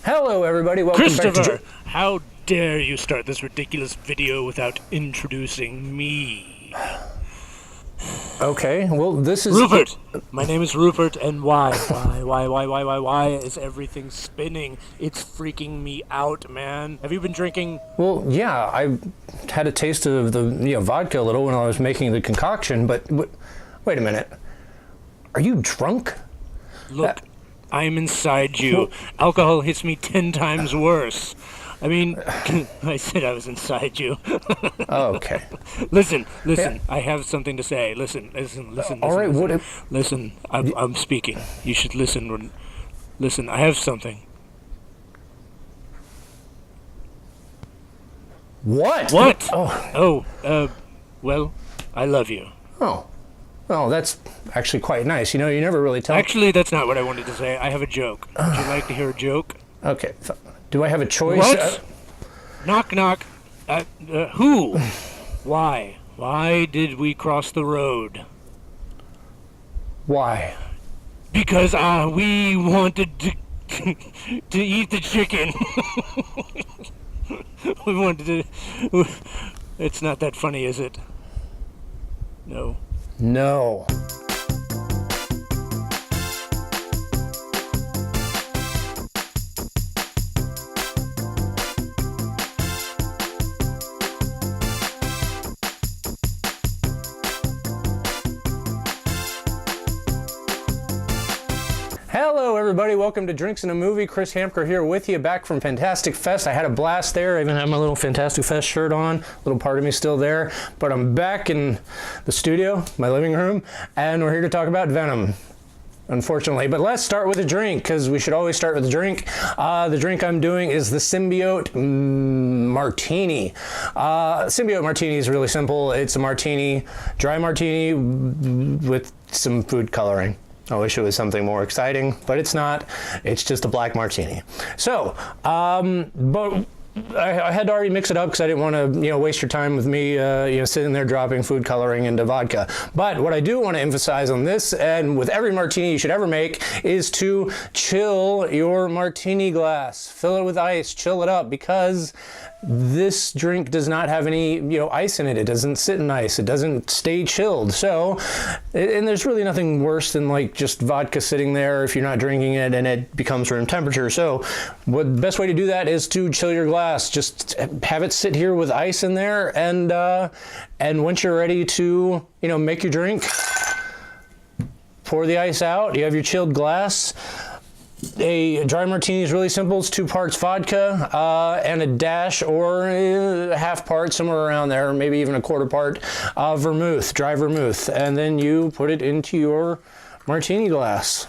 Hello, everybody. Welcome back to... Christopher, how dare you start this ridiculous video without introducing me? Okay, well, this is... Rupert! My name is Rupert, and why is everything spinning? It's freaking me out, man. Have you been drinking? Well, yeah, I had a taste of the vodka a little when I was making the concoction, but wait a minute. Are you drunk? Look, I'm inside you. Alcohol hits me 10 times worse. I mean, I said I was inside you. Oh, okay. Listen. Yeah. I have something to say. Listen. All right, listen. Listen, I'm speaking. You should listen. Listen, I have something. What? What? Oh. Well, I love you. Oh, that's actually quite nice. You know, you never really tell... Actually, that's not what I wanted to say. I have a joke. Would you like to hear a joke? Okay. Do I have a choice? What? Knock, knock. Who? Why? Why did we cross the road? Why? Because we wanted to to eat the chicken. We wanted to... It's not that funny, is it? No. No. Hello, everybody. Welcome to Drinks and a Movie. Chris Hamker here with you, back from Fantastic Fest. I had a blast there. I even have my little Fantastic Fest shirt on. A little part of me still there. But I'm back in the studio, my living room, and we're here to talk about Venom, unfortunately. But let's start with a drink, because we should always start with a drink. The drink I'm doing is the Symbiote Martini. Symbiote Martini is really simple. It's a martini, dry martini with some food coloring. I wish it was something more exciting, but it's not. It's just a black martini. So, but I had to already mix it up because I didn't want to, waste your time with me, sitting there dropping food coloring into vodka. But what I do want to emphasize on this, and with every martini you should ever make, is to chill your martini glass. Fill it with ice, chill it up, because this drink does not have any, ice in it. It doesn't sit in ice. It doesn't stay chilled. So, and there's really nothing worse than like just vodka sitting there if you're not drinking it and it becomes room temperature. So, the best way to do that is to chill your glass. Just have it sit here with ice in there, and once you're ready to, make your drink, pour the ice out. You have your chilled glass. A dry martini is really simple. It's 2 parts vodka and a dash or a half part, somewhere around there, maybe even a quarter part of vermouth, dry vermouth. And then you put it into your martini glass.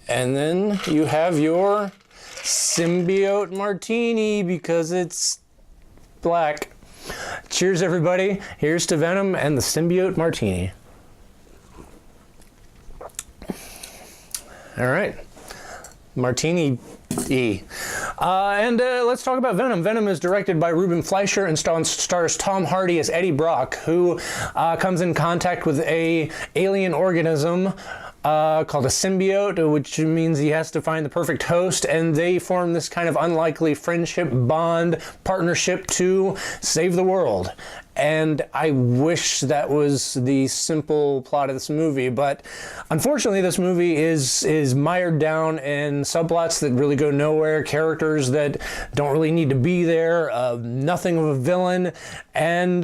And then you have your Symbiote Martini because it's black. Cheers, everybody. Here's to Venom and the Symbiote Martini. All right, Martini-y. And let's talk about Venom. Venom is directed by Ruben Fleischer and stars Tom Hardy as Eddie Brock, who comes in contact with a alien organism called a symbiote, which means he has to find the perfect host, and they form this kind of unlikely friendship, bond, partnership to save the world. And I wish that was the simple plot of this movie, but unfortunately this movie is mired down in subplots that really go nowhere, characters that don't really need to be there, nothing of a villain, and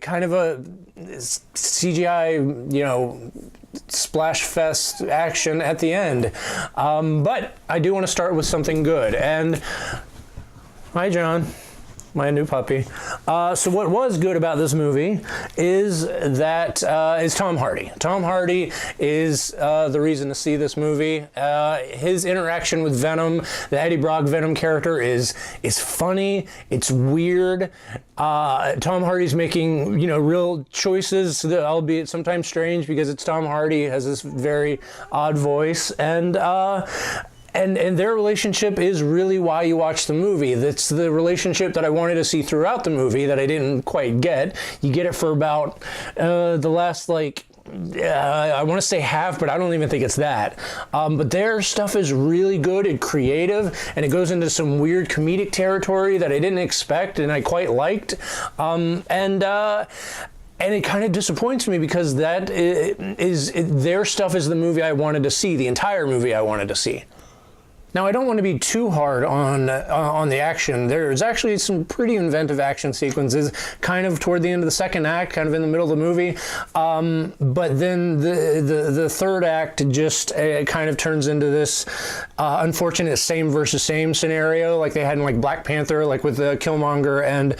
kind of a CGI, splash fest action at the end. But I do want to start with something good. And hi, John, my new puppy. So what was good about this movie is that is Tom Hardy. Tom Hardy is the reason to see this movie. His interaction with Venom, the Eddie Brock Venom character, is funny. It's weird. Tom Hardy's making, real choices, albeit sometimes strange, because it's Tom Hardy. He has this very odd voice, and their relationship is really why you watch the movie. That's the relationship that I wanted to see throughout the movie that I didn't quite get. You get it for about the last, I want to say half, but I don't even think it's that. But their stuff is really good and creative, and it goes into some weird comedic territory that I didn't expect and I quite liked. And it kind of disappoints me because their stuff is the movie I wanted to see, the entire movie I wanted to see. Now, I don't want to be too hard on the action. There's actually some pretty inventive action sequences, kind of toward the end of the second act, kind of in the middle of the movie. But then the third act just kind of turns into this unfortunate same versus same scenario, like they had in like Black Panther, like with Killmonger and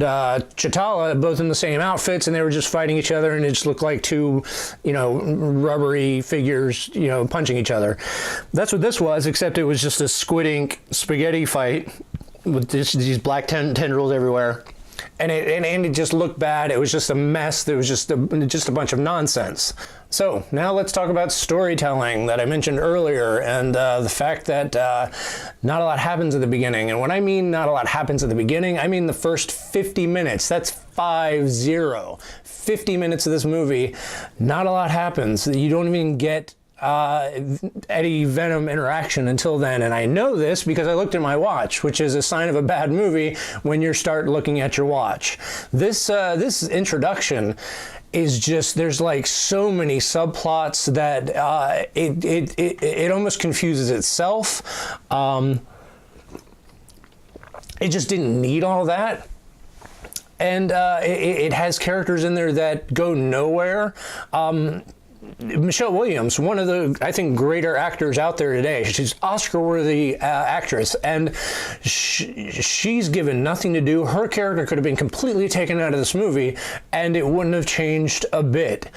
T'Challa, both in the same outfits, and they were just fighting each other, and it just looked like two, rubbery figures, punching each other. That's what this was, except it was just a squid ink spaghetti fight with these black tendrils everywhere, and it just looked bad. It was just a mess. There was just a bunch of nonsense. So now let's talk about storytelling that I mentioned earlier, and the fact that not a lot happens at the beginning. And when I mean not a lot happens at the beginning, I mean the first 50 minutes. That's 50 minutes of this movie. Not a lot happens. You don't even get Eddie Venom interaction until then, and I know this because I looked at my watch, which is a sign of a bad movie when you start looking at your watch. This introduction is just, there's like so many subplots that it almost confuses itself. It just didn't need all that. And it has characters in there that go nowhere. Michelle Williams, one of the, I think, greater actors out there today. She's Oscar-worthy actress, and she's given nothing to do. Her character could have been completely taken out of this movie, and it wouldn't have changed a bit.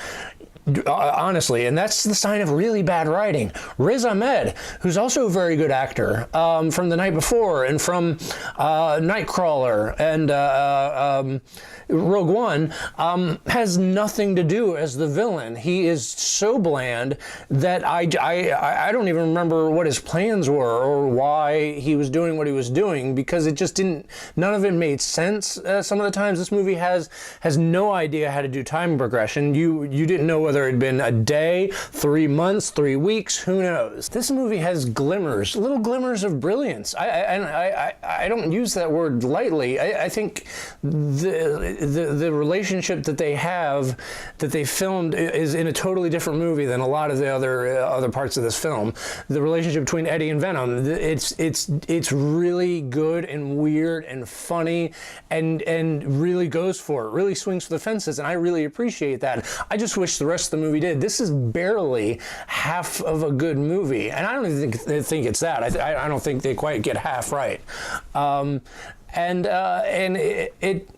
Honestly, and that's the sign of really bad writing. Riz Ahmed, who's also a very good actor, from The Night Before and from Nightcrawler and Rogue One, has nothing to do as the villain. He is so bland that I don't even remember what his plans were or why he was doing what he was doing, because it just didn't, none of it made sense. Some of the times this movie has no idea how to do time progression. You didn't know whether it had been a day, 3 months, 3 weeks, who knows. This movie has glimmers, little glimmers of brilliance. I don't use that word lightly. I think the relationship that they have, that they filmed, is in a totally different movie than a lot of the other parts of this film. The relationship between Eddie and Venom, it's really good and weird and funny and really goes for it, really swings for the fences, and I really appreciate that. I just wish the rest of the movie did. This is barely half of a good movie, and I don't even think it's that. I don't think they quite get half right. And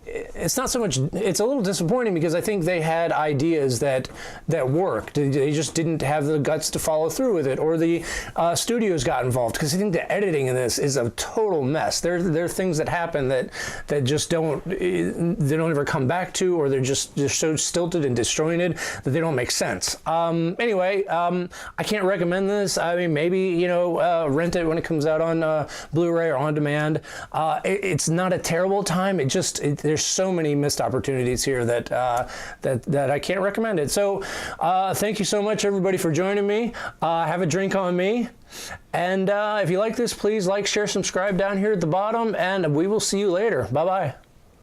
it's not so much, it's a little disappointing because I think they had ideas that worked. They just didn't have the guts to follow through with it, or the studios got involved, because I think the editing in this is a total mess. There are things that happen that just don't ever come back to, or they're so stilted and disjointed that they don't make sense. Anyway, I can't recommend this. I mean, maybe, rent it when it comes out on Blu-ray or on demand. It's not a terrible time. There's so many missed opportunities here that I can't recommend it. So thank you so much, everybody, for joining me. Have a drink on me. And if you like this, please like, share, subscribe down here at the bottom, and we will see you later. Bye-bye.